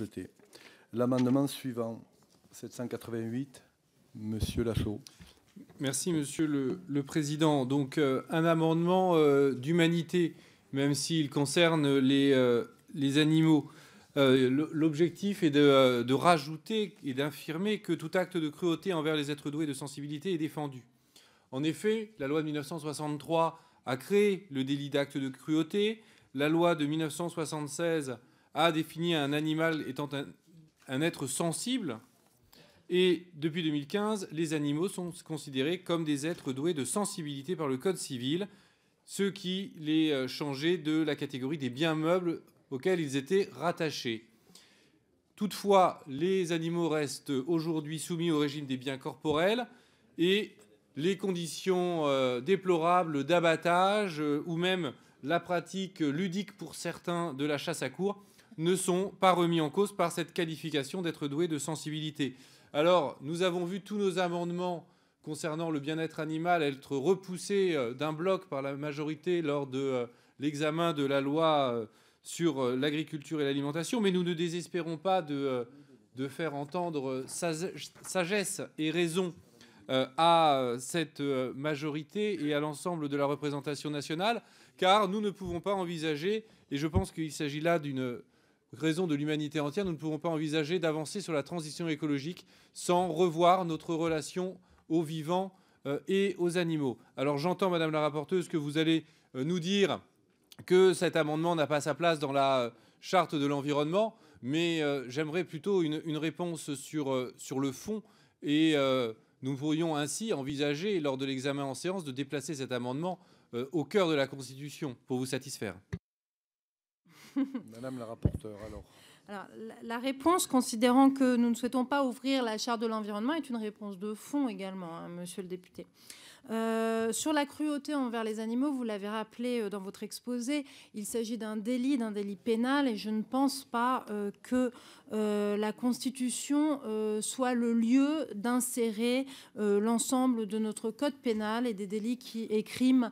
Rejeté. L'amendement suivant, 788, Monsieur Lachaud. Merci, Monsieur le Président. Donc, un amendement d'humanité, même s'il concerne les animaux. L'objectif est de rajouter et d'affirmer que tout acte de cruauté envers les êtres doués de sensibilité est défendu. En effet, la loi de 1963 a créé le délit d'acte de cruauté. La loi de 1976 a défini un animal étant un être sensible. Et depuis 2015, les animaux sont considérés comme des êtres doués de sensibilité par le Code civil, ce qui les changeait de la catégorie des biens meubles auxquels ils étaient rattachés. Toutefois, les animaux restent aujourd'hui soumis au régime des biens corporels et les conditions déplorables d'abattage ou même la pratique ludique pour certains de la chasse à courre ne sont pas remis en cause par cette qualification d'être doué de sensibilité. Alors, nous avons vu tous nos amendements concernant le bien-être animal être repoussés d'un bloc par la majorité lors de l'examen de la loi sur l'agriculture et l'alimentation, mais nous ne désespérons pas de faire entendre sagesse et raison à cette majorité et à l'ensemble de la représentation nationale, car nous ne pouvons pas envisager, et je pense qu'il s'agit là d'une raison de l'humanité entière, nous ne pouvons pas envisager d'avancer sur la transition écologique sans revoir notre relation aux vivants et aux animaux. Alors j'entends, Madame la rapporteuse, que vous allez nous dire que cet amendement n'a pas sa place dans la charte de l'environnement, mais j'aimerais plutôt une réponse sur le fond et nous pourrions ainsi envisager, lors de l'examen en séance, de déplacer cet amendement au cœur de la Constitution pour vous satisfaire. Madame la rapporteure, alors. Alors, la réponse, considérant que nous ne souhaitons pas ouvrir la charte de l'environnement, est une réponse de fond également, hein, monsieur le député. Sur la cruauté envers les animaux, vous l'avez rappelé dans votre exposé, il s'agit d'un délit pénal et je ne pense pas que la Constitution soit le lieu d'insérer l'ensemble de notre code pénal et des délits et crimes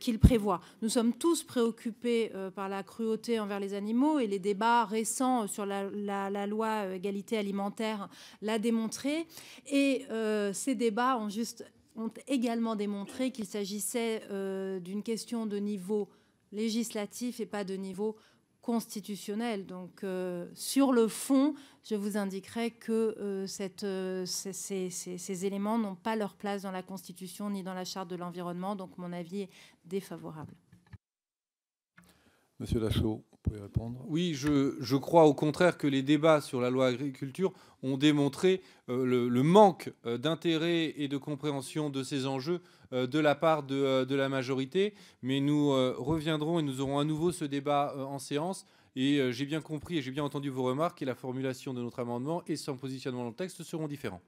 qu'il prévoit. Nous sommes tous préoccupés par la cruauté envers les animaux et les débats récents sur la loi égalité alimentaire l'a démontré. Et ces débats ont également démontré qu'il s'agissait d'une question de niveau législatif et pas de niveau constitutionnel. Donc, sur le fond, je vous indiquerai que ces éléments n'ont pas leur place dans la Constitution ni dans la Charte de l'environnement. Donc, mon avis est défavorable. Monsieur Lachaud, vous pouvez répondre. Oui, je crois au contraire que les débats sur la loi agriculture ont démontré le manque d'intérêt et de compréhension de ces enjeux de la part de la majorité. Mais nous reviendrons et nous aurons à nouveau ce débat en séance. Et j'ai bien compris et j'ai bien entendu vos remarques et la formulation de notre amendement et son positionnement dans le texte seront différents.